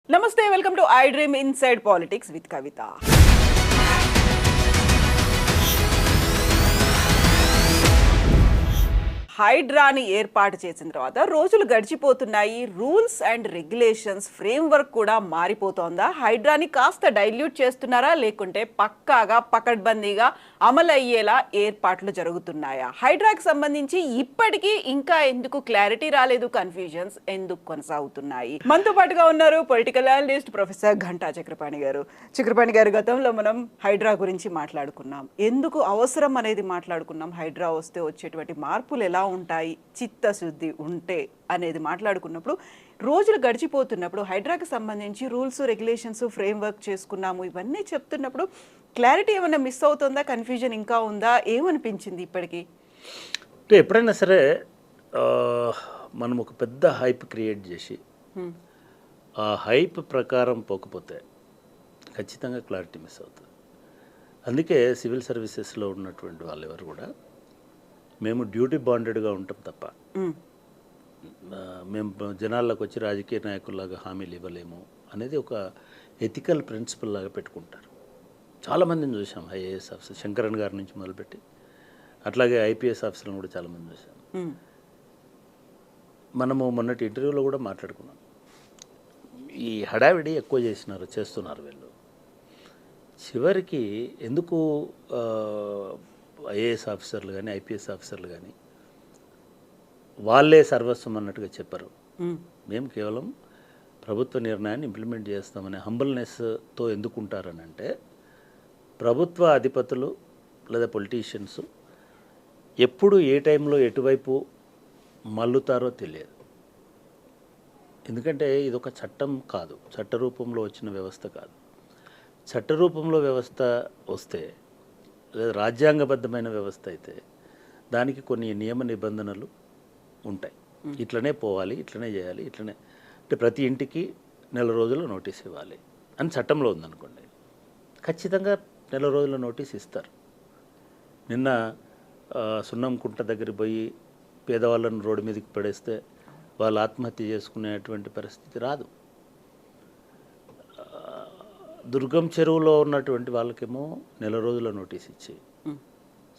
Namaste, welcome to I Dream Inside Politics with Kavita. హైడ్రాని ఏర్పాటు చేసిన తర్వాత రోజులు గడిచిపోతున్నాయి. రూల్స్ అండ్ రెగ్యులేషన్స్ ఫ్రేమ్వర్క్ కూడా మారిపోతోందా? హైడ్రాని కాస్త డైల్యూట్ చేస్తున్నారా, లేకుంటే పక్కాగా పకడ్బందీగా అమలు అయ్యేలా ఏర్పాట్లు జరుగుతున్నాయా? హైడ్రాకి సంబంధించి ఇప్పటికీ ఇంకా ఎందుకు క్లారిటీ రాలేదు, కన్ఫ్యూజన్స్ ఎందుకు కొనసాగుతున్నాయి? మనతో పాటుగా ఉన్నారు పొలిటికల్ అనలిస్ట్ ప్రొఫెసర్ ఘంటా చక్రపాణి గారు. చక్రపాణి గారు, గతంలో మనం హైడ్రా గురించి మాట్లాడుకున్నాం, ఎందుకు అవసరం అనేది మాట్లాడుకున్నాం, హైడ్రా వస్తే వచ్చేటువంటి మార్పులు ఎలా ఉంటాయి, చిత్తశుద్ధి ఉంటే అనేది మాట్లాడుకున్నప్పుడు రోజులు గడిచిపోతున్నప్పుడు హైడ్రాకి సంబంధించి రూల్స్ రెగ్యులేషన్స్ ఫ్రేమ్వర్క్ చేసుకున్నాము ఇవన్నీ చెప్తున్నప్పుడు క్లారిటీ ఏమైనా మిస్ అవుతుందా, కన్ఫ్యూజన్ ఇంకా ఉందా, ఏమనిపించింది ఇప్పటికీ? అంటే ఎప్పుడైనా సరే మనం ఒక పెద్ద హైప్ క్రియేట్ చేసి ఆ హైప్ ప్రకారం పోకపోతే ఖచ్చితంగా క్లారిటీ మిస్ అవుతుంది. అందుకే సివిల్ సర్వీసెస్లో ఉన్నటువంటి వాళ్ళు ఎవరు కూడా మేము డ్యూటీ బాండెడ్గా ఉంటాం తప్ప మేము జనాల్లోకి వచ్చి రాజకీయ నాయకుల్లాగా హామీలు ఇవ్వలేము అనేది ఒక ఎథికల్ ప్రిన్సిపల్ లాగా పెట్టుకుంటారు. చాలామందిని చూసాం, ఐఏఎస్ ఆఫీసర్ శంకరన్ గారి నుంచి మొదలుపెట్టి అట్లాగే ఐపీఎస్ ఆఫీసర్లను కూడా చాలామంది చూసాం. మనము మొన్నటి ఇంటర్వ్యూలో కూడా మాట్లాడుకున్నాం, ఈ హడావిడి ఎక్కువ చేస్తున్నారు వీళ్ళు. చివరికి ఎందుకు ఐఏఎస్ ఆఫీసర్లు కానీ ఐపీఎస్ ఆఫీసర్లు కానీ వాళ్ళే సర్వస్వం అన్నట్టుగా చెప్పరు. మేము కేవలం ప్రభుత్వ నిర్ణయాన్ని ఇంప్లిమెంట్ చేస్తామనే హంబల్నెస్తో ఎందుకుంటారని అంటే, ప్రభుత్వ అధిపతులు లేదా పొలిటీషియన్స్ ఎప్పుడు ఏ టైంలో ఎటువైపు మల్లుతారో తెలియదు. ఎందుకంటే ఇదొక చట్టం కాదు, చట్టరూపంలో వచ్చిన వ్యవస్థ కాదు. చట్టరూపంలో వ్యవస్థ వస్తే లేదా రాజ్యాంగబద్ధమైన వ్యవస్థ అయితే దానికి కొన్ని నియమ నిబంధనలు ఉంటాయి. ఇట్లనే పోవాలి, ఇట్లనే చేయాలి, ఇట్లనే అంటే ప్రతి ఇంటికి 1 నెల రోజులు నోటీస్ ఇవ్వాలి అని చట్టంలో ఉందనుకోండి, ఖచ్చితంగా 1 నెల రోజుల నోటీస్ ఇస్తారు. నిన్న సున్నం కుంట దగ్గరికి పోయి పేదవాళ్ళను రోడ్డు మీదకి పడేస్తే వాళ్ళు ఆత్మహత్య చేసుకునేటువంటి పరిస్థితి రాదు. దుర్గం చెరువులో ఉన్నటువంటి వాళ్ళకేమో 1 నెల రోజుల నోటీస్ ఇచ్చి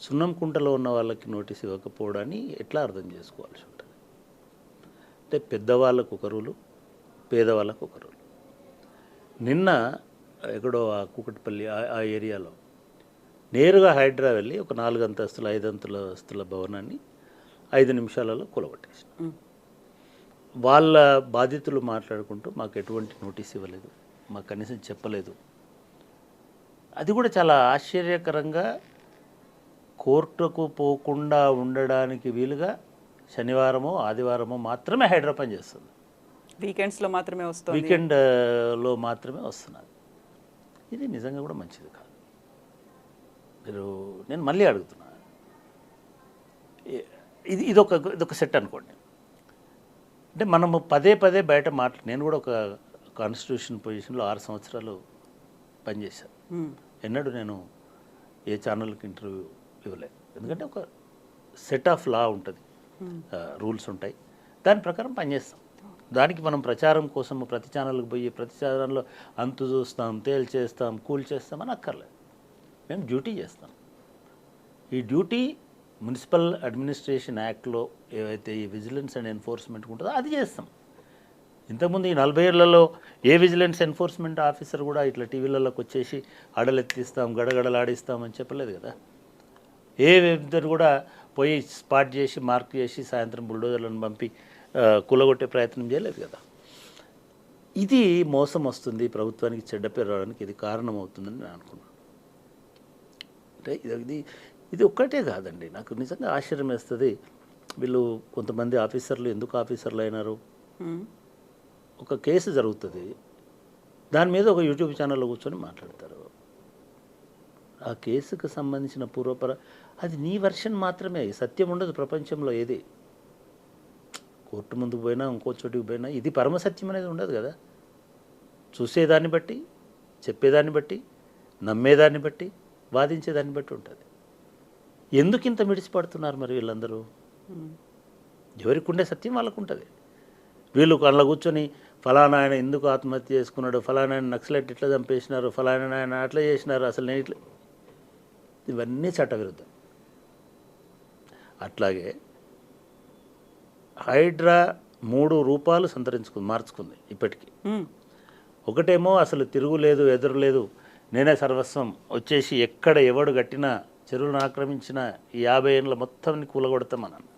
సున్నం కుంటలో ఉన్న వాళ్ళకి నోటీస్ ఇవ్వకపోవడాన్ని ఎట్లా అర్థం చేసుకోవాల్సి ఉంటుంది? అంటే పెద్దవాళ్ళకు ఒక రూలు, పేదవాళ్ళకు ఒక రూలు. నిన్న ఎక్కడో ఆ కూకట్పల్లి ఆ ఏరియాలో నేరుగా హైడ్రా వెళ్ళి ఒక 4 అంతస్తుల 5 అంతస్తుల భవనాన్ని 5 నిమిషాలలో కూలగొట్టేసి వాళ్ళ బాధితులు మాట్లాడుకుంటూ మాకు ఎటువంటి నోటీస్ ఇవ్వలేదు, మాకు కనీసం చెప్పలేదు. అది కూడా చాలా ఆశ్చర్యకరంగా కోర్టుకు పోకుండా ఉండడానికి వీలుగా శనివారమో ఆదివారమో మాత్రమే హైడ్రా పని చేస్తుంది. వీకెండ్స్లో మాత్రమే వస్తుంది, వీకెండ్లో మాత్రమే వస్తున్నది. ఇది నిజంగా కూడా మంచిది కాదు. నేను మళ్ళీ అడుగుతున్నా, ఇదొక సెట్ అనుకోండి. అంటే మనము పదే బయట నేను కూడా ఒక కాన్స్టిట్యూషన్ పొజిషన్లో 6 సంవత్సరాలు పనిచేశాను. ఎన్నడూ నేను ఏ ఛానల్కి ఇంటర్వ్యూ ఇవ్వలేదు. ఎందుకంటే ఒక సెట్ ఆఫ్ లా ఉంటుంది, రూల్స్ ఉంటాయి, దాని ప్రకారం పనిచేస్తాం. దానికి మనం ప్రచారం కోసం ప్రతి ఛానల్కి పోయి ప్రతి ఛానల్లో అంతు చూస్తాం, తేల్చేస్తాం, కూల్చేస్తాం అని అక్కర్లేదు. మేము డ్యూటీ చేస్తాం. ఈ డ్యూటీ మున్సిపల్ అడ్మినిస్ట్రేషన్ యాక్ట్లో ఏవైతే ఈ విజిలెన్స్ అండ్ ఎన్ఫోర్స్మెంట్ ఉంటుందో అది చేస్తాం. ఇంతకుముందు ఈ 40 ఏళ్లలో ఏ విజిలెన్స్ ఎన్ఫోర్స్మెంట్ ఆఫీసర్ కూడా ఇట్లా టీవీలలోకి వచ్చేసి అడలెత్తిస్తాం, గడగడలాడిస్తామని చెప్పలేదు కదా. ఏ ఇద్దరు కూడా పోయి స్పాట్ చేసి మార్క్ చేసి సాయంత్రం బుల్డోజర్లను పంపి కూలగొట్టే ప్రయత్నం చేయలేదు కదా. ఇది మోసం వస్తుంది, ప్రభుత్వానికి చెడ్డ పేరు రావడానికి ఇది కారణం అవుతుందని నేను అనుకున్నాను. అంటే ఇది ఒక్కటే కాదండి, నాకు నిజంగా ఆశ్చర్యం వేస్తుంది. వీళ్ళు కొంతమంది ఆఫీసర్లు ఎందుకు ఆఫీసర్లు అయినారు? ఒక కేసు జరుగుతుంది, దాని మీద ఒక యూట్యూబ్ ఛానల్లో కూర్చొని మాట్లాడతారు. ఆ కేసుకు సంబంధించిన అది నీ వెర్షన్ మాత్రమే, సత్యం ఉండదు ప్రపంచంలో ఏది. కోర్టు ముందుకు పోయినా ఇంకో చోటికి పోయినా ఇది పరమసత్యం అనేది ఉండదు కదా. చూసేదాన్ని బట్టి, చెప్పేదాన్ని బట్టి, నమ్మేదాన్ని బట్టి, వాదించేదాన్ని బట్టి ఉంటుంది. ఎందుకు ఇంత మిడిసిపడుతున్నారు మరి వీళ్ళందరూ? ఎవరికి ఉండే సత్యం వాళ్ళకు ఉంటుంది. వీళ్ళు కళ్ళ కూర్చొని ఫలానా ఆయన ఎందుకు ఆత్మహత్య చేసుకున్నాడు, ఫలానా ఆయన నక్సలైట్ ఇట్లా చంపేసినారు, ఫలానా ఆయన అట్లా చేసినారు, అసలు నేను ఇట్లా, ఇవన్నీ చట్టవిరుద్ధం. అట్లాగే హైడ్రా 3 రూపాలు మార్చుకుంది ఇప్పటికీ. ఒకటేమో అసలు తిరుగులేదు, ఎదురులేదు, నేనే సర్వస్వం వచ్చేసి ఎక్కడ ఎవడు కట్టినా చెరువులను ఆక్రమించిన ఈ 50 ఏళ్ళ మొత్తాన్ని కూలగొడతామని అన్నారు.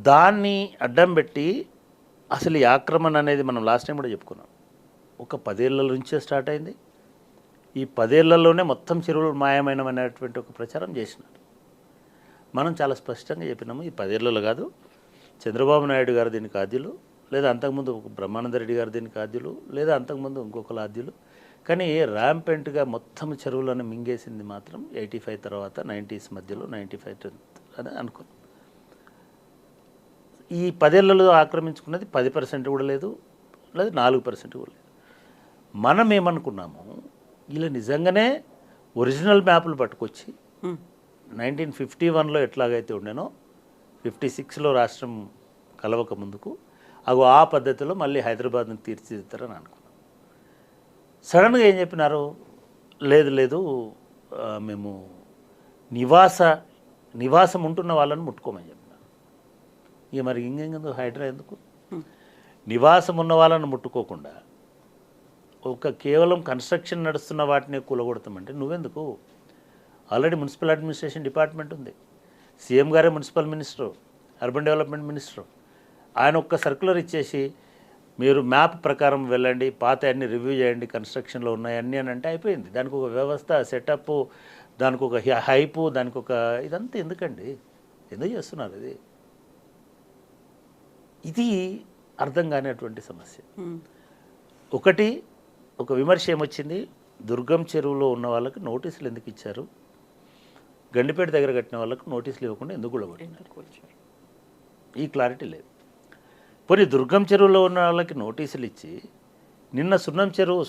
దాన్ని అడ్డం పెట్టి అసలు ఈ ఆక్రమణ అనేది మనం లాస్ట్ టైం కూడా చెప్పుకున్నాం, ఒక 10 ఏళ్ళ నుంచే స్టార్ట్ అయింది. ఈ 10 ఏళ్లలోనే మొత్తం చెరువులు మాయమైనటువంటి ఒక ప్రచారం చేసినారు. మనం చాలా స్పష్టంగా చెప్పినాము, ఈ 10 ఏళ్ళలో కాదు, చంద్రబాబు నాయుడు గారు దీనికి ఆద్యులు, లేదా అంతకుముందు బ్రహ్మానంద రెడ్డి గారు దీనికి ఆద్యులు, లేదా అంతకుముందు ఇంకొకరు ఆద్యులు. కానీ ర్యాంపెంట్గా మొత్తం చెరువులను మింగేసింది మాత్రం 85 తర్వాత 90s మధ్యలో 95 అని అనుకున్నాం. ఈ 10 ఏళ్లలో ఆక్రమించుకున్నది 10% కూడా లేదు, లేదా 4% కూడా లేదు. మనం ఏమనుకున్నాము, ఇలా నిజంగానే ఒరిజినల్ మ్యాపులు పట్టుకొచ్చి 1951లో ఎట్లాగైతే ఉండేనో 56లో రాష్ట్రం కలవక ముందుకు ఆ పద్ధతిలో మళ్ళీ హైదరాబాద్ని తీర్చిదిద్దారని అనుకున్నాం. సడన్గా ఏం చెప్పినారు, లేదు మేము నివాసం ఉంటున్న వాళ్ళని ముట్టుకోమని చెప్పినారు. ఇక మరి ఇంకెందుకు హైడ్రా ఎందుకు? నివాసం ఉన్న వాళ్ళని ముట్టుకోకుండా కేవలం కన్స్ట్రక్షన్ నడుస్తున్న వాటిని కూలగొడతామంటే నువ్వెందుకు? ఆల్రెడీ మున్సిపల్ అడ్మినిస్ట్రేషన్ డిపార్ట్మెంట్ ఉంది, సీఎం గారే municipal minister, urban development minister. ఆయన ఒక్క సర్క్యులర్ ఇచ్చేసి మీరు మ్యాప్ ప్రకారం వెళ్ళండి, పాత అన్ని రివ్యూ చేయండి, కన్స్ట్రక్షన్లో ఉన్నాయన్నీ అని అంటే అయిపోయింది. దానికి ఒక వ్యవస్థ సెటప్, దానికి ఒక హైపు, దానికి ఒక ఇదంతా ఎందుకండి? ఎందుకు చేస్తున్నారు ఇది అర్థం కానిటువంటి సమస్య. ఒక విమర్శ ఏమొచ్చింది, దుర్గం చెరువులో ఉన్న వాళ్ళకి నోటీసులు ఎందుకు ఇచ్చారు, గండిపేట దగ్గర కట్టిన వాళ్ళకు నోటీసులు ఇవ్వకుండా ఎందుకు కూలగొట్టారు? ఈ క్లారిటీ లేదు. పోనీ దుర్గం చెరువులో ఉన్న వాళ్ళకి నోటీసులు ఇచ్చి నిన్న సున్నం చెరువు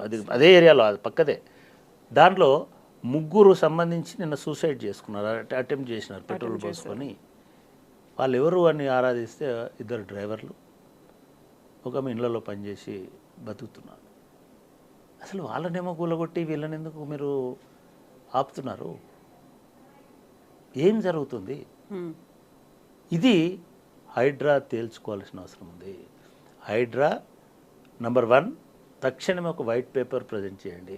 అది అదే ఏరియాలో, అది పక్కదే, దాంట్లో 3 సంబంధించి నిన్న సూసైడ్ చేసుకున్నారు, అటెంప్ట్ చేసినారు పెట్రోల్ పోసుకొని. వాళ్ళు ఎవరు అని ఆరాధిస్తే 2 డ్రైవర్లు, ఒక ఇళ్లలో పనిచేసి బతుకుతున్నారు. అసలు వాళ్ళనేమో కూలగొట్టి వీళ్ళని ఎందుకు మీరు ఆపుతున్నారు? ఏం జరుగుతుంది? ఇది హైడ్రా తేల్చుకోవాల్సిన అవసరం ఉంది. హైడ్రా నంబర్ 1, తక్షణమే ఒక వైట్ పేపర్ ప్రజెంట్ చేయండి.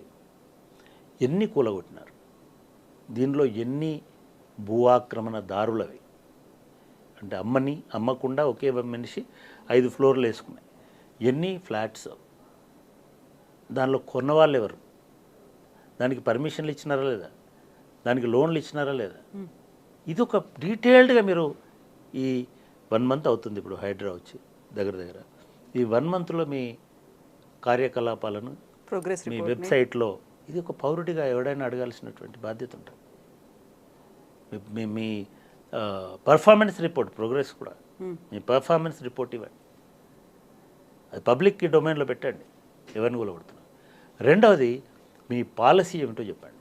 ఎన్ని కూలగొట్టినారు, దీనిలో ఎన్ని భూ ఆక్రమణదారులవి, అంటే అమ్మకుండా ఒకే మనిషి 5 ఫ్లోర్లు వేసుకున్నాయి, ఎన్ని ఫ్లాట్స్, దానిలో కొన్న వాళ్ళు ఎవరు, దానికి పర్మిషన్లు ఇచ్చినారా లేదా, దానికి లోన్లు ఇచ్చినారా లేదా, ఇది ఒక డీటెయిల్డ్గా మీరు ఈ 1 మంత్ అవుతుంది ఇప్పుడు హైడ్రా వచ్చి దగ్గర ఈ 1 మంత్లో మీ కార్యకలాపాలను ప్రోగ్రెస్ మీ వెబ్సైట్లో, ఇది ఒక పౌరుడిగా ఎవడైనా అడగాల్సినటువంటి బాధ్యత ఉంటుంది. మీ పర్ఫార్మెన్స్ రిపోర్ట్, ప్రోగ్రెస్ కూడా మీ పర్ఫార్మెన్స్ రిపోర్ట్ ఇవ్వండి, అది పబ్లిక్ డొమైన్లో పెట్టండి ఎవరిని కూలగొడుతున్నారు. రెండవది మీ పాలసీ ఏమిటో చెప్పండి,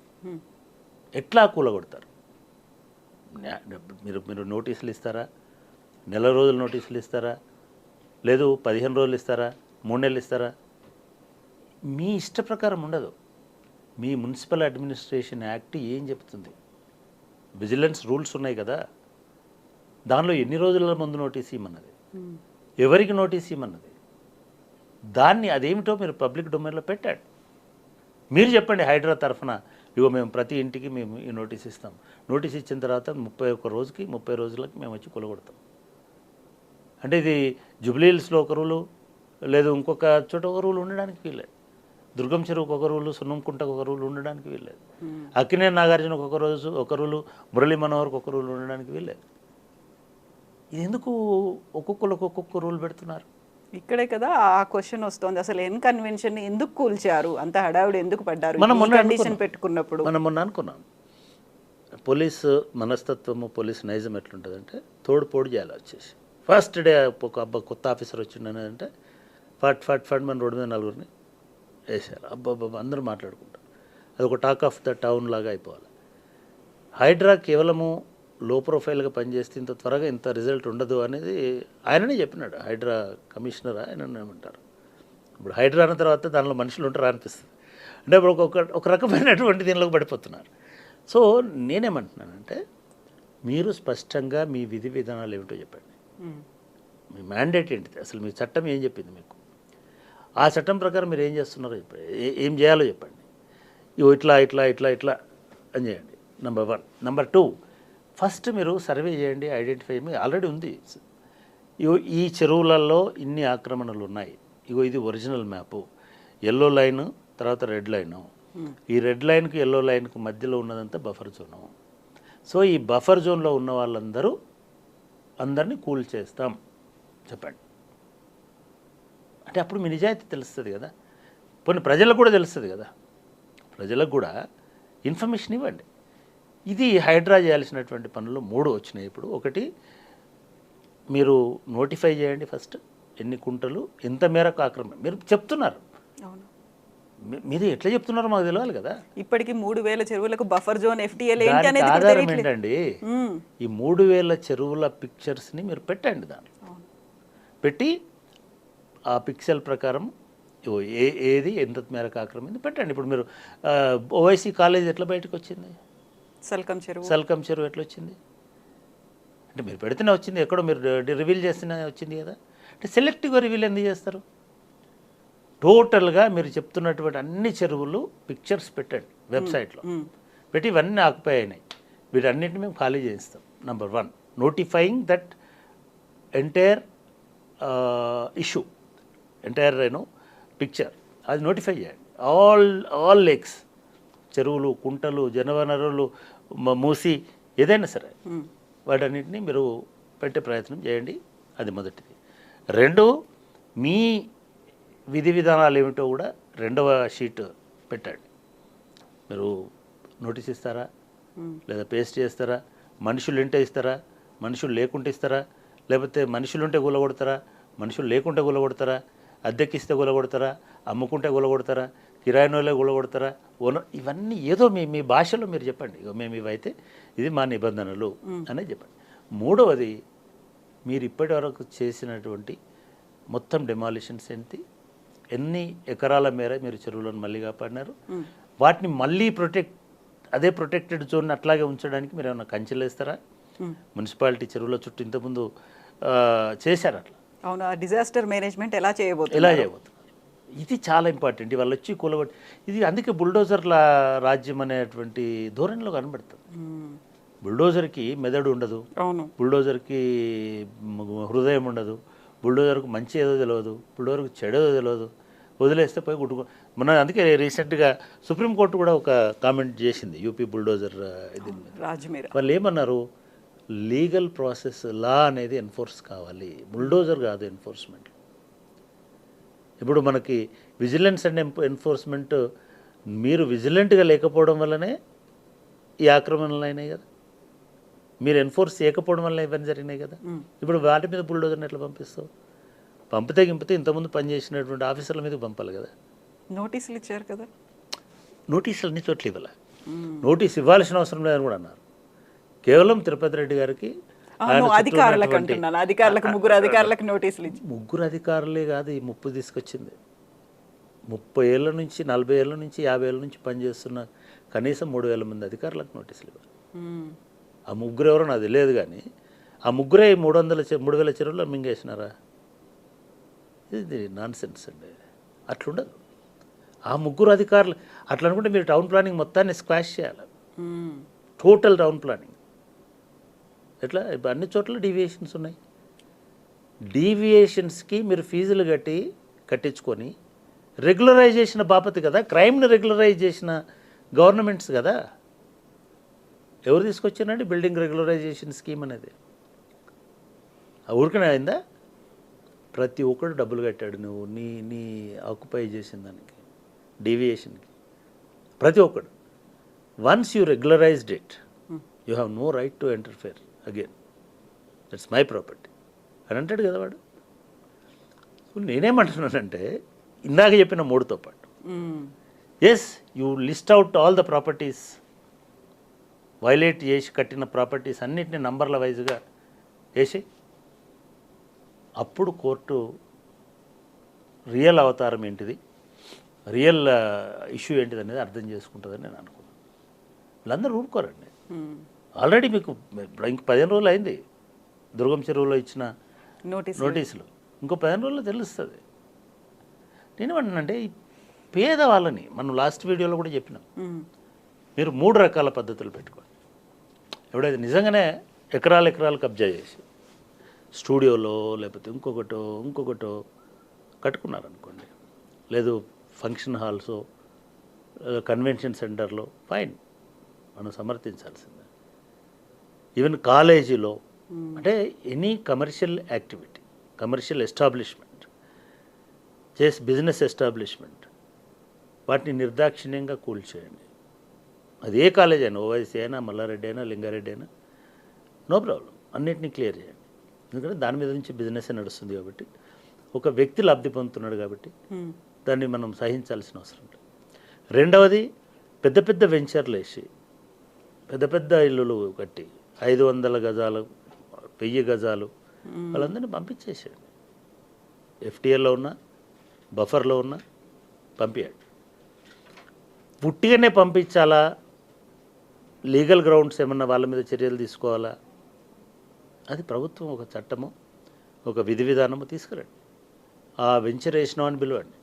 ఎట్లా కూలగొడతారు? మీరు నోటీసులు ఇస్తారా, నెల రోజులు నోటీసులు ఇస్తారా, లేదు 15 రోజులు ఇస్తారా, 3 నెలలు ఇస్తారా? మీ ఇష్ట ప్రకారం ఉండదు. మీ మున్సిపల్ అడ్మినిస్ట్రేషన్ యాక్ట్ ఏం చెప్తుంది? విజిలెన్స్ రూల్స్ ఉన్నాయి కదా, దానిలో ఎన్ని రోజుల ముందు నోటీస్ ఇవ్వమన్నది, ఎవరికి నోటీస్ ఇవ్వమన్నది, దాన్ని అదేమిటో మీరు పబ్లిక్ డొమైన్లో పెట్టండి. మీరు చెప్పండి హైడ్రా తరఫున, ఇగో మేము ప్రతి ఇంటికి మేము ఈ నోటీస్ ఇస్తాం, నోటీస్ ఇచ్చిన తర్వాత 31 రోజుకి 30 రోజులకి మేము వచ్చి కూలగొడతాం. అంటే ఇది జూబ్లీహిల్స్లో ఒక రూలు, లేదు ఇంకొక చోట ఒక రూలు ఉండడానికి వీల్లేదు, దుర్గం చెరువుకు ఒక రూలు, సున్నంకుంటకు ఒక రూలు ఉండడానికి వీల్లేదు, అక్కినేని నాగార్జునకు ఒక రూలు, మురళీ మనోహర్కి ఒక రూలు ఉండడానికి వీల్లేదు. ఇది ఎందుకు ఒక్కొక్క రూల్ పెడుతున్నారు? ఇక్కడే కదా ఆ క్వశ్చన్ వస్తుంది, అసలు ఎన్ కన్వెన్షన్ ఎందుకు కూల్చారు, అంత హడావుడి ఎందుకు పడ్డారు? కండిషన్ పెట్టుకున్నప్పుడు మనం మొన్న అనుకున్నాం, పోలీసు మనస్తత్వము, పోలీసు నైజం ఎట్లుంటుందంటే తోడుపోడు చేయాలి. వచ్చేసి ఫస్ట్ డే ఒక కొత్త ఆఫీసర్ వచ్చిండనంటే ఫట్ మన రోడ్డు మీద 4గురిని వేసారు, అందరూ మాట్లాడుకుంటారు, అది ఒక టాక్ ఆఫ్ ద టౌన్ లాగా అయిపోవాలి. హైడ్రా కేవలము లో ప్రొఫైల్గా పనిచేస్తే ఇంత త్వరగా ఇంత రిజల్ట్ ఉండదు అనేది ఆయననే చెప్పినాడు. హైడ్రా కమిషనర్ ఆయన ఏమంటారు. ఇప్పుడు హైడ్రా అన్న తర్వాత దానిలో మనుషులు ఉంటారా అనిపిస్తుంది. అంటే ఇప్పుడు ఒక రకమైనటువంటి దీనిలోకి పడిపోతున్నారు. సో నేనేమంటున్నానంటే మీరు స్పష్టంగా మీ విధి విధానాలు ఏమిటో చెప్పండి. మీ మ్యాండేట్ ఏంటిది, అసలు మీ చట్టం ఏం చెప్పింది మీకు, ఆ చట్టం ప్రకారం మీరు ఏం చేస్తున్నారో చెప్పండి, ఏం చేయాలో చెప్పండి. ఇగో ఇట్లా ఇట్లా ఇట్లా ఇట్లా అని చేయండి. నెంబర్ 1. నెంబర్ 2, ఫస్ట్ మీరు సర్వే చేయండి, ఐడెంటిఫై. ఆల్రెడీ ఉంది. ఇగో ఈ చెరువులలో ఇన్ని ఆక్రమణలు ఉన్నాయి, ఇగో ఇది ఒరిజినల్ మ్యాపు, ఎల్లో లైన్ తర్వాత రెడ్ లైను, ఈ రెడ్ లైన్కి ఎల్లో లైన్కి మధ్యలో ఉన్నదంతా బఫర్ జోను. సో ఈ బఫర్ జోన్లో ఉన్న వాళ్ళందరూ అందరినీ కూల్ చేస్తాం చెప్పండి. అంటే అప్పుడు మీ నిజాయితీ తెలుస్తుంది కదా, కొన్ని ప్రజలకు కూడా తెలుస్తుంది కదా, ప్రజలకు కూడా ఇన్ఫర్మేషన్ ఇవ్వండి. ఇది హైడ్రా చేయాల్సినటువంటి పనులు 3 వచ్చినాయి ఇప్పుడు. ఒకటి, మీరు నోటిఫై చేయండి ఫస్ట్, ఎన్ని కుంటలు ఎంత మేరకు ఆక్రమణ మీరు చెప్తున్నారు. మీరు ఎట్లా చెప్తున్నారో మాకు తెలియాలి కదా. ఇప్పటికి 3000 చెరువులకు బఫర్ జోన్ FTL ఏంటి దానికి అనేది ఆధారం ఏంటండి, ఈ 3000 చెరువుల పిక్చర్స్ని మీరు పెట్టండి. దాన్ని పెట్టి ఆ పిక్సెల్ ప్రకారం ఏది ఎంత మేరకు ఆక్రమింది పెట్టండి. ఇప్పుడు మీరు ఓవైసీ కాలేజ్ ఎట్లా బయటకు వచ్చింది, సల్కం చెరువు ఎట్లా వచ్చింది అంటే మీరు పెడితేనే వచ్చింది, ఎక్కడో మీరు రివీల్ చేస్తేనే వచ్చింది కదా. అంటే సెలెక్టివ్గా రివీల్ ఎందుకు చేస్తారు? టోటల్గా మీరు చెప్తున్నటువంటి అన్ని చెరువులు పిక్చర్స్ పెట్టండి వెబ్సైట్లో పెట్టి, ఇవన్నీ ఆక్యుపై అయినాయి, వీటన్నిటిని మేము ఖాళీ చేయిస్తాం. Number 1, notifying that entire issue, entire picture అది నోటిఫై చేయండి. ఆల్ లేక్స్, చెరువులు, కుంటలు, జనవనరులు, మూసి ఏదైనా సరే వాటన్నిటిని మీరు పెట్టే ప్రయత్నం చేయండి. అది మొదటిది. 2, మీ విధి విధానాలు ఏమిటో కూడా 2వ షీట్ పెట్టండి. మీరు నోటీస్ ఇస్తారా, లేదా పేస్ట్ చేస్తారా, మనుషులు ఉంటే ఇస్తారా, మనుషులు లేకుంటే ఇస్తారా, లేకపోతే మనుషులు ఉంటే గులగొడతారా, మనుషులు లేకుంటే గులగొడతారా, అద్దెకిస్తే గులగొడతారా, అమ్ముకుంటే గులగొడతారా, కిరాయినోళ్ళే గులగొడతారా, ఓనర్, ఇవన్నీ ఏదో మీ భాషలో మీరు చెప్పండి. ఇక మేము ఇవైతే ఇది మా నిబంధనలు అనేది చెప్పండి. 3వది, మీరు ఇప్పటి వరకు చేసినటువంటి మొత్తం డెమాలిషన్స్ ఏంటి, ఎన్ని ఎకరాల మేర మీరు చెరువులను మళ్ళీ కాపాడినారు, వాటిని మళ్ళీ అదే ప్రొటెక్టెడ్ జోన్ అట్లాగే ఉంచడానికి మీరు ఏమైనా కంచెలు వేస్తారా? మున్సిపాలిటీ చెరువుల చుట్టూ ఇంతకుముందు చేశారు అట్లా. అవును, డిజాస్టర్ మేనేజ్మెంట్ ఎలా చేయబోతున్నారు? ఇది చాలా ఇంపార్టెంట్. వాళ్ళు వచ్చి కూలగొట్టి, ఇది అందుకే బుల్డోజర్ల రాజ్యం అనేటువంటి ధోరణిలో కనబడుతుంది. బుల్డోజర్కి మెదడు ఉండదు, బుల్డోజర్కి హృదయం ఉండదు, బుల్డోజర్కు మంచి ఏదో తెలియదు, బుల్డోజర్కు చెడేదో తెలియదు, వదిలేస్తే పోయి గుట్టుకో. మన అందుకే రీసెంట్గా సుప్రీంకోర్టు కూడా ఒక కామెంట్ చేసింది యూపీ బుల్డోజర్ ఇది మీద. వాళ్ళు ఏమన్నారు, లీగల్ ప్రాసెస్, లా అనేది ఎన్ఫోర్స్ కావాలి, బుల్డోజర్ కాదు ఎన్ఫోర్స్మెంట్. ఇప్పుడు మనకి విజిలెన్స్ అండ్ ఎన్ఫోర్స్మెంట్, మీరు విజిలెంట్గా లేకపోవడం వల్లనే ఈ ఆక్రమణలు అయినాయి కదా, మీరు ఎన్ఫోర్స్ చేయకపోవడం వల్ల ఇవన్నీ జరిగినాయి కదా. ఇప్పుడు వాటి మీద బుల్డోజర్ని ఎట్లా పంపిస్తావు? పంపితే ఇంతకుముందు పనిచేసినటువంటి ఆఫీసర్ల మీద పంపాలి కదా. నోటీసులు ఇచ్చారు కదా, నోటీసులు అన్ని చోట్ల ఇవ్వాలి, నోటీస్ ఇవ్వాల్సిన అవసరం లేదని కూడా అన్నారు. కేవలం తిరుపతి రెడ్డి గారికి ముగ్గురు అధికారులే కాదు ఈ ముప్పు తీసుకొచ్చింది. 30 ఏళ్ళ నుంచి 40 ఏళ్ళ నుంచి 50 ఏళ్ళ నుంచి పనిచేస్తున్న కనీసం 3000 మంది అధికారులకు నోటీసులు ఇవ్వాలి. ఆ ముగ్గురు ఎవరో నాకు తెలియదు, కానీ ఆ ముగ్గురే 3000 చెరువులు మింగేసినారా? ఇది నాన్ సెన్స్ అండి, అట్లుండదు. ఆ ముగ్గురు అధికారులు అట్లా అనుకుంటే మీరు టౌన్ ప్లానింగ్ మొత్తాన్ని స్క్వాష్ చేయాలి, టోటల్ టౌన్ ప్లానింగ్. ఎట్లా ఇప్పుడు అన్ని చోట్ల డీవియేషన్స్ ఉన్నాయి. డీవియేషన్స్కి మీరు ఫీజులు కట్టించుకొని రెగ్యులరైజ్ చేసిన బాపతి కదా, క్రైమ్ని రెగ్యులరైజ్ చేసిన గవర్నమెంట్స్ కదా. ఎవరు తీసుకొచ్చారండి బిల్డింగ్ రెగ్యులరైజేషన్ స్కీమ్ అనేది? ఆ ఊరికనే అయిందా? ప్రతి ఒక్కరు డబ్బులు కట్టాడు, నువ్వు నీ ఆక్యుపై చేసిన దానికి, డీవియేషన్కి ప్రతి ఒక్కడు. Once you regularised it, you have no right to interfere again, that's my property అని అంటాడు కదా వాడు. నేనేమంటున్నానంటే ఇందాక చెప్పిన 3తో పాటు, yes you list out all the properties violate చేసి కట్టిన ప్రాపర్టీస్ అన్నిటిని నంబర్ల వైజ్గా వేసి అప్పుడు కోర్టు రియల్ అవతారం ఏంటిది, రియల్ ఇష్యూ ఏంటిది అనేది అర్థం చేసుకుంటుందని నేను అనుకున్నాను. వీళ్ళందరూ ఊరుకోరండి. ఆల్రెడీ మీకు ఇంక 15 రోజులు అయింది దుర్గం చెరువులో ఇచ్చిన నోటీసులు, ఇంకో 15 రోజుల్లో తెలుస్తుంది. నేనేమంటానంటే ఈ పేదవాళ్ళని మనం లాస్ట్ వీడియోలో కూడా చెప్పినాం, మీరు 3 రకాల పద్ధతులు పెట్టుకోండి. ఎవడైతే నిజంగానే ఎకరాలు కబ్జా చేసి స్టూడియోలో లేకపోతే ఇంకొకటో కట్టుకున్నారనుకోండి, లేదు ఫంక్షన్ హాల్స్, కన్వెన్షన్ సెంటర్లో, ఫైన్, మనం సమర్థించాల్సిందే. ఈవెన్ కాలేజీలో, అంటే any commercial activity, commercial establishment business establishment, వాటిని నిర్దాక్షిణ్యంగా కూల్చేయండి. అది ఏ కాలేజ్ అయినా, ఓవైసీ అయినా, మల్లారెడ్డి అయినా, లింగారెడ్డి అయినా, నో ప్రాబ్లం, అన్నిటినీ క్లియర్ చేయండి. ఎందుకంటే దాని మీద నుంచి బిజినెస్ నడుస్తుంది కాబట్టి, ఒక వ్యక్తి లబ్ధి పొందుతున్నాడు కాబట్టి దాన్ని మనం సహించాల్సిన అవసరం లేదు. రెండవది, పెద్ద వెంచర్లు వేసి పెద్ద ఇల్లులు కట్టి 500 గజాలు 1000 గజాలు వాళ్ళందరినీ పంపించేసేయండి. ఎఫ్టీఎల్లో ఉన్న, బఫర్లో ఉన్న పంపించండి. పుట్టిగానే పంపించాలా, లీగల్ గ్రౌండ్స్ ఏమన్నా వాళ్ళ మీద చర్యలు తీసుకోవాలా, అది ప్రభుత్వం ఒక చట్టము, ఒక విధి విధానము తీసుకురండి. ఆ వెంచర్ వేసిన వాడిని పిలవండి.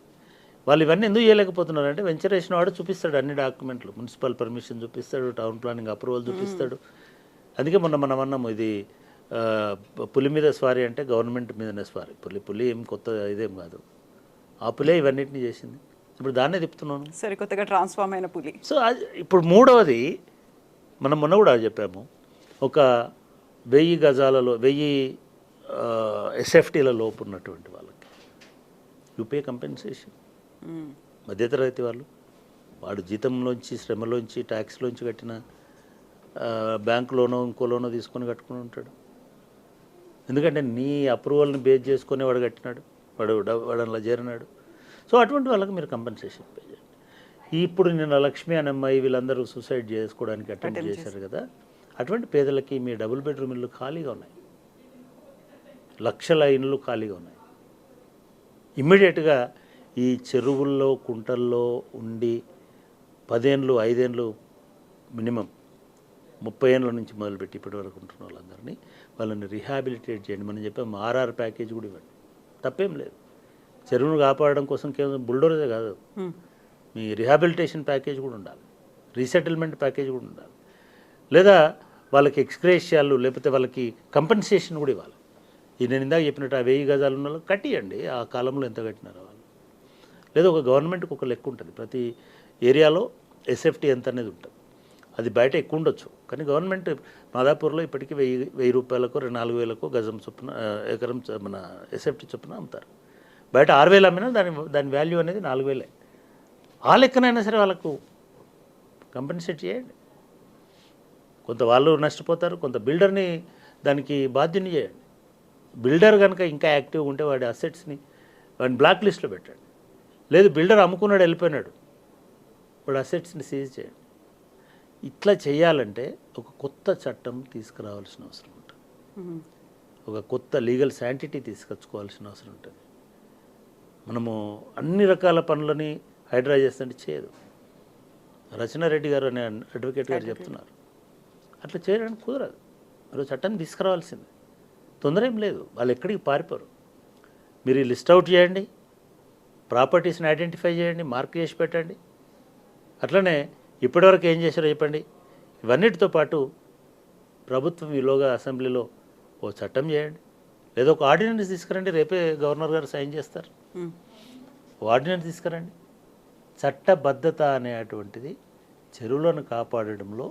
వాళ్ళు ఇవన్నీ ఎందుకు చేయలేకపోతున్నారంటే, వెంచర్ వేసిన వాడు చూపిస్తాడు అన్ని డాక్యుమెంట్లు, మున్సిపల్ పర్మిషన్ చూపిస్తాడు, టౌన్ ప్లానింగ్ అప్రూవల్ చూపిస్తాడు. అందుకే మనం అన్నాము, ఇది పులి మీద స్వారీ అంటే గవర్నమెంట్ మీదనే స్వారీ. పులి ఏం కొత్త ఇదేం కాదు, ఆ పులే ఇవన్నిటిని చేసింది. ఇప్పుడు దాన్నే తిప్పుతున్నాను, సరికొత్తగా ట్రాన్స్ఫార్మ్ అయిన పులి. సో ఇప్పుడు మూడవది, మనం మొన్న కూడా చెప్పాము, ఒక 1000 గజాలలో 1000 ఎస్ఎఫ్టీల లోపు ఉన్నటువంటి వాళ్ళకి యూపే కంపెన్సేషన్. మధ్యతరగతి వాడు జీతంలోంచి, శ్రమలోంచి, ట్యాక్స్లోంచి కట్టిన బ్యాంక్ లోనో ఇంకో లోనో తీసుకొని కట్టుకుని ఉంటాడు. ఎందుకంటే నీ అప్రూవల్ని బేస్ చేసుకొని వాడు కట్టినాడు, వాడు అలా చేరినాడు. సో అటువంటి వాళ్ళకి మీరు కంపెన్సేషన్ పే చేయండి. ఇప్పుడు నిన్న లక్ష్మి అనే అమ్మాయి వీళ్ళందరూ సూసైడ్ చేసుకోవడానికి అటెంప్ట్ చేశారు కదా, అటువంటి పేదలకి మీ డబుల్ బెడ్రూమ్ ఇళ్ళు ఖాళీగా ఉన్నాయి, లక్షల ఇళ్ళు ఖాళీగా ఉన్నాయి. ఇమ్మీడియట్గా ఈ చెరువుల్లో, కుంటల్లో ఉండి 10 ఏళ్ళు 5 ఏళ్ళు మినిమం 30 ఏళ్ళ నుంచి మొదలుపెట్టి ఇప్పటి వరకు ఉంటున్న వాళ్ళని రిహాబిలిటేట్ చేయండి. మనం చెప్పాము, ఆర్ఆర్ ప్యాకేజ్ కూడా ఇవ్వండి, తప్పేం లేదు. చెరువును కాపాడడం కోసం కేవలం బుల్డోజే కాదు, మీ రిహాబిలిటేషన్ ప్యాకేజ్ కూడా ఉండాలి, రీసెటిల్మెంట్ ప్యాకేజ్ కూడా ఉండాలి, లేదా వాళ్ళకి ఎక్స్గ్రేషియాలు లేకపోతే వాళ్ళకి కంపెన్సేషన్ కూడా ఇవ్వాలి. ఈ నేను ఇందాక చెప్పినట్టు ఆ 1000 గజాలు ఉన్న వాళ్ళకి కట్టియండి, ఆ కాలంలో ఎంత కట్టినారో వాళ్ళు. లేదా ఒక గవర్నమెంట్కి ఒక లెక్క ఉంటుంది, ప్రతి ఏరియాలో ఎస్ఎఫ్టీ ఎంత అనేది ఉంటుంది. అది బయట ఎక్కువ ఉండొచ్చు, కానీ గవర్నమెంట్ మాదాపూర్లో ఇప్పటికీ 1000 రూపాయలకు 4000కు గజం చొప్పున, ఎకరం మన ఎస్ఎఫ్టీ చొప్పున అమ్ముతారు. బయట 6000 అమ్మినా దాని వాల్యూ అనేది 4000. ఆ లెక్కనైనా సరే వాళ్ళకు కంపెన్సేట్ చేయండి. కొంత వాళ్ళు నష్టపోతారు, కొంత బిల్డర్ని దానికి బాధ్యుని చేయండి. బిల్డర్ కనుక ఇంకా యాక్టివ్గా ఉంటే వాడి అసెట్స్ని వాడిని బ్లాక్ లిస్ట్లో పెట్టండి. లేదు బిల్డర్ అమ్ముకున్నాడు వెళ్ళిపోయినాడు, వాడు అసెట్స్ని సీజ్ చేయండి. ఇట్లా చేయాలంటే ఒక కొత్త చట్టం తీసుకురావాల్సిన అవసరం ఉంటుంది, ఒక కొత్త లీగల్ శాంటిటీ తీసుకొచ్చుకోవాల్సిన అవసరం ఉంటుంది. మనము అన్ని రకాల పనులని హైడ్రా చేస్తుంటే చేయదు. రచనారెడ్డి గారు అనే అడ్వకేట్ గారు చెప్తున్నారు, అట్లా చేయడానికి కుదరదు. మీరు చట్టాన్ని తీసుకురావాల్సిందే, తొందర ఏం లేదు. వాళ్ళు ఎక్కడికి పారిపోరు. మీరు లిస్ట్ అవుట్ చేయండి, ప్రాపర్టీస్ని ఐడెంటిఫై చేయండి, మార్క్ చేసి పెట్టండి. అట్లనే ఇప్పటివరకు ఏం చేశారో చెప్పండి. ఇవన్నిటితో పాటు ప్రభుత్వం ఈలోగా అసెంబ్లీలో ఓ చట్టం చేయండి, లేదా ఒక ఆర్డినెన్స్ తీసుకురండి. రేపే గవర్నర్ గారు సైన్ చేస్తారు. ఓ ఆర్డినెన్స్ తీసుకురండి. చట్టబద్ధత అనేటువంటిది చెరువులను కాపాడడంలో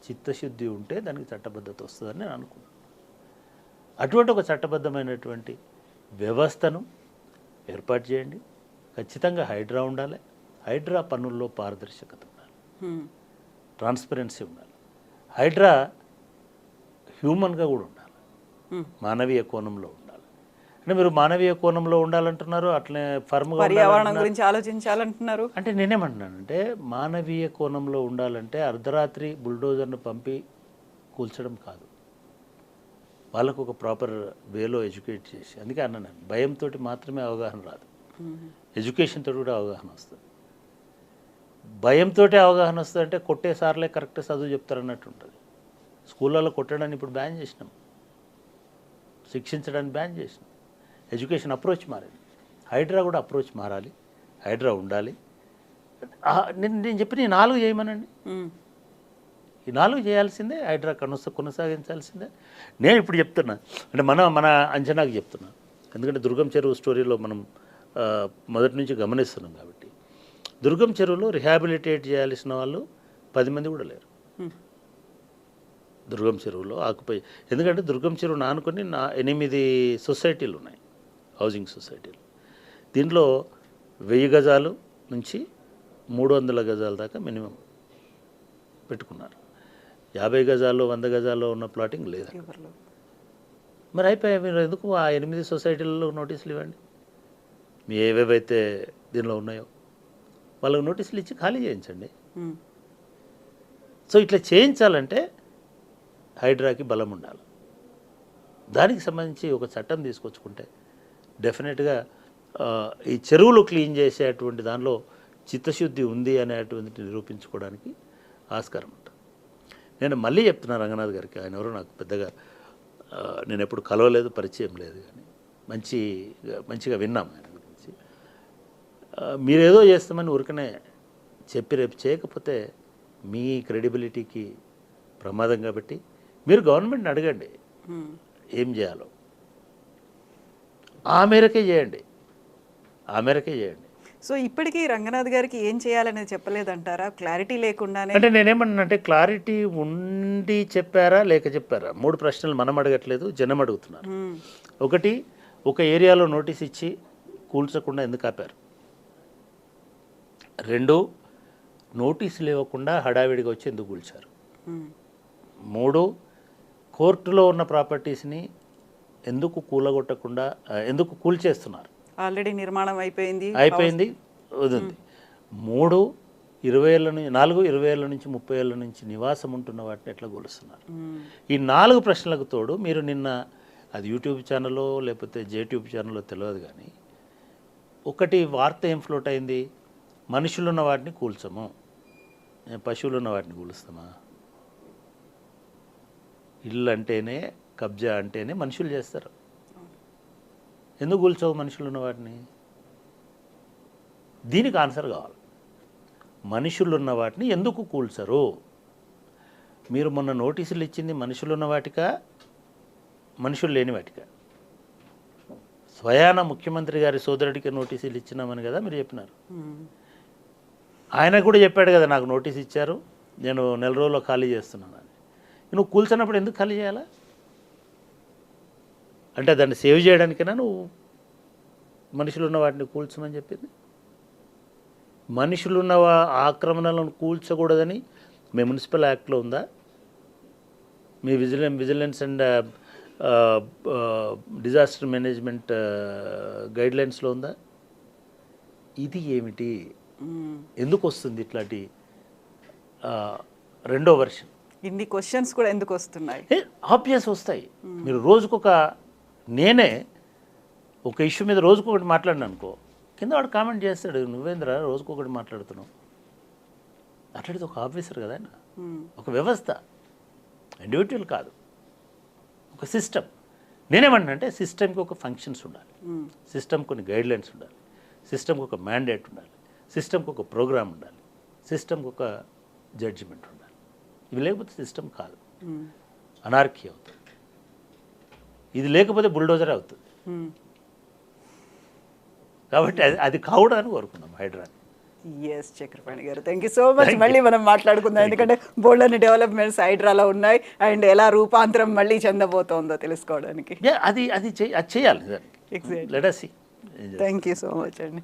చిత్తశుద్ధి ఉంటే దానికి చట్టబద్ధత వస్తుందని నేను అనుకున్నాను. అటువంటి ఒక చట్టబద్ధమైనటువంటి వ్యవస్థను ఏర్పాటు చేయండి. ఖచ్చితంగా హైడ్రా ఉండాలి. హైడ్రా పనుల్లో పారదర్శకత ఉండాలి, ట్రాన్స్పరెన్సీ ఉండాలి. హైడ్రా హ్యూమన్గా కూడా ఉండాలి, మానవీయ కోణంలో ఉండాలి. అంటే మీరు మానవీయ కోణంలో ఉండాలంటున్నారు, అట్లనే ఫర్మ్గా పర్యావరణం గురించి ఆలోచించాలంటున్నారు. అంటే నేనేమంటున్నానంటే మానవీయ కోణంలో ఉండాలంటే అర్ధరాత్రి బుల్డోజర్ను పంపి కూల్చడం కాదు, వాళ్ళకు ఒక ప్రాపర్ వేలో ఎడ్యుకేట్ చేసి. అందుకే అన్నాను, భయంతో మాత్రమే అవగాహన రాదు, ఎడ్యుకేషన్ తోటి కూడా అవగాహన వస్తుంది. భయంతో అవగాహన వస్తుంది అంటే కొట్టే సార్లే కరెక్ట్ చదువు చెప్తారన్నట్టు ఉంటుంది. స్కూళ్ళలో కొట్టడాన్ని ఇప్పుడు బ్యాన్ చేసినాం, శిక్షించడాన్ని బ్యాన్ చేసినాం. ఎడ్యుకేషన్ అప్రోచ్ మారింది, హైడ్రా కూడా అప్రోచ్ మారాలి, హైడ్రా ఉండాలి. నేను చెప్పిన ఈ 4 చేయమనండి, ఈ 4 చేయాల్సిందే, హైడ్రా కొనసాగించాల్సిందే. నేను ఇప్పుడు చెప్తున్నా అంటే మన అంచనాకు చెప్తున్నా, ఎందుకంటే దుర్గం చెరువు స్టోరీలో మనం మొదటి నుంచి గమనిస్తున్నాం కాబట్టి. దుర్గం చెరువులో రిహాబిలిటేట్ చేయాల్సిన వాళ్ళు 10 మంది కూడా లేరు దుర్గం చెరువులో ఆకుపై. ఎందుకంటే దుర్గం చెరువును ఆనుకొని 8 సొసైటీలు ఉన్నాయి, హౌసింగ్ సొసైటీలు. దీంట్లో 1000 గజాలు నుంచి 300 గజాల దాకా మినిమం పెట్టుకున్నారు. 50 గజాల్లో 100 గజాల్లో ఉన్న ప్లాటింగ్ లేదు. మరి అయిపోయాయి, మీరు ఎందుకు ఆ 8 సొసైటీలలో నోటీసులు ఇవ్వండి, మీ ఏవేవైతే దీనిలో ఉన్నాయో వాళ్ళకు నోటీసులు ఇచ్చి ఖాళీ చేయించండి. సో ఇట్లా చేయించాలంటే హైడ్రాకి బలం ఉండాలి. దానికి సంబంధించి ఒక చట్టం తీసుకొచ్చుకుంటే డెఫినెట్గా ఈ చెరువులు క్లీన్ చేసేటువంటి దానిలో చిత్తశుద్ధి ఉంది అనేటువంటిది నిరూపించుకోవడానికి ఆస్కారం ఉంటుంది. నేను మళ్ళీ చెప్తున్నా రంగనాథ్ గారికి, ఆయన ఎవరో నాకు పెద్దగా నేను ఎప్పుడు కలవలేదు, పరిచయం లేదు, కానీ మంచిగా విన్నాం ఆయన గురించి. మీరేదో చేస్తామని ఊరికనే చెప్పి రేపు చేయకపోతే మీ క్రెడిబిలిటీకి ప్రమాదం. కాబట్టి మీరు గవర్నమెంట్ని అడగండి ఏం చేయాలో, ఆ మేరకే చేయండి. సో ఇప్పటికీ రంగనాథ్ గారికి ఏం చేయాలనేది చెప్పలేదంటారా, క్లారిటీ లేకుండానే? అంటే నేనేమన్నానంటే క్లారిటీ ఉండి చెప్పారా లేక చెప్పారా, 3 ప్రశ్నలు మనం అడగట్లేదు, జనం అడుగుతున్నారు. ఒకటి, ఒక ఏరియాలో నోటీస్ ఇచ్చి కూల్చకుండా ఎందుకు ఆపారు? 2, నోటీసులు ఇవ్వకుండా హడావిడిగా వచ్చి ఎందుకు కూల్చారు? 3, కోర్టులో ఉన్న ప్రాపర్టీస్ని ఎందుకు కూలగొట్టకుండా ఎందుకు కూల్చేస్తున్నారు? ఆల్రెడీ నిర్మాణం అయిపోయింది వదింది. 3, 20 ఏళ్ళ నుంచి 4, 20 ఏళ్ళ నుంచి 30 ఏళ్ళ నుంచి నివాసం ఉంటున్న వాటిని ఎట్లా కూలుస్తున్నారు? ఈ 4 ప్రశ్నలకు తోడు మీరు నిన్న అది యూట్యూబ్ ఛానల్లో లేకపోతే జేట్యూబ్ ఛానల్లో తెలియదు, కానీ ఒకటి వార్త ఏం ఫ్లోట్ అయింది, మనుషులున్న వాటిని కూల్చము, పశువులు ఉన్న వాటిని కూలుస్తామా? ఇల్లు అంటేనే, కబ్జా అంటేనే మనుషులు చేస్తారు, ఎందుకు కూల్చవు మనుషులు ఉన్న వాటిని? దీనికి ఆన్సర్ కావాలి. మనుషులు ఉన్న వాటిని ఎందుకు కూల్చరు? మీరు మొన్న నోటీసులు ఇచ్చింది మనుషులు ఉన్న వాటికా, మనుషులు లేని వాటికా? స్వయాన ముఖ్యమంత్రి గారి సోదరుడికి నోటీసులు ఇచ్చినామని కదా మీరు చెప్పినారు. ఆయన కూడా చెప్పాడు కదా, నాకు నోటీస్ ఇచ్చారు, నేను 1 రోజుల్లో ఖాళీ చేస్తున్నాను అని. నువ్వు కూల్చినప్పుడు ఎందుకు ఖాళీ చేయాలా? అంటే దాన్ని సేవ్ చేయడానికైనా నువ్వు మనుషులు ఉన్న వాటిని కూల్చమని చెప్పింది? మనుషులున్న ఆక్రమణలను కూల్చకూడదని మీ మున్సిపల్ యాక్ట్లో ఉందా? మీ విజిలెన్స్ అండ్ డిజాస్టర్ మేనేజ్మెంట్ గైడ్లైన్స్లో ఉందా? ఇది ఏమిటి? ఎందుకు వస్తుంది ఇట్లాంటి రెండో వర్షన్? ఇన్ని క్వశ్చన్స్ కూడా ఎందుకు వస్తున్నాయి? ఆబ్వియస్ వస్తాయి. మీరు రోజుకొక, నేనే ఒక ఇష్యూ మీద రోజుకొకటి మాట్లాడినా అనుకో, కింద వాడు కామెంట్ చేస్తాడు, నువ్వేంద్ర రోజుకొకటి మాట్లాడుతున్నావు. అట్లాంటిది ఒక ఆఫీసర్ కదా ఆయన, ఒక వ్యవస్థ, ఇండివిజువల్ కాదు, ఒక సిస్టమ్. నేనేమంటున్నా అంటే సిస్టమ్కి ఒక ఫంక్షన్స్ ఉండాలి, సిస్టమ్ కొన్ని గైడ్లైన్స్ ఉండాలి, సిస్టమ్కి ఒక మ్యాండేట్ ఉండాలి, సిస్టమ్కి ఒక ప్రోగ్రామ్ ఉండాలి, సిస్టమ్కి ఒక జడ్జిమెంట్ ఉండాలి. ఇవి లేకపోతే సిస్టమ్ కాదు, అనార్కీ అవుతుంది. ఇది లేకపోతే బుల్డోజరే అవుతుంది. కాబట్టి అది కావడాన్ని కోరుకున్నాం హైడ్రాని. ఎస్ చక్రపాణి గారు, థ్యాంక్ యూ సో మచ్. మళ్ళీ మనం మాట్లాడుకుందాం, ఎందుకంటే బోల్డ్ అన్ని డెవలప్మెంట్స్ హైడ్రాలో ఉన్నాయి అండ్ ఎలా రూపాంతరం మళ్ళీ చెందబోతోందో తెలుసుకోవడానికి. అది చేయాలి. Exactly. Let us see. Thank you so much అండి.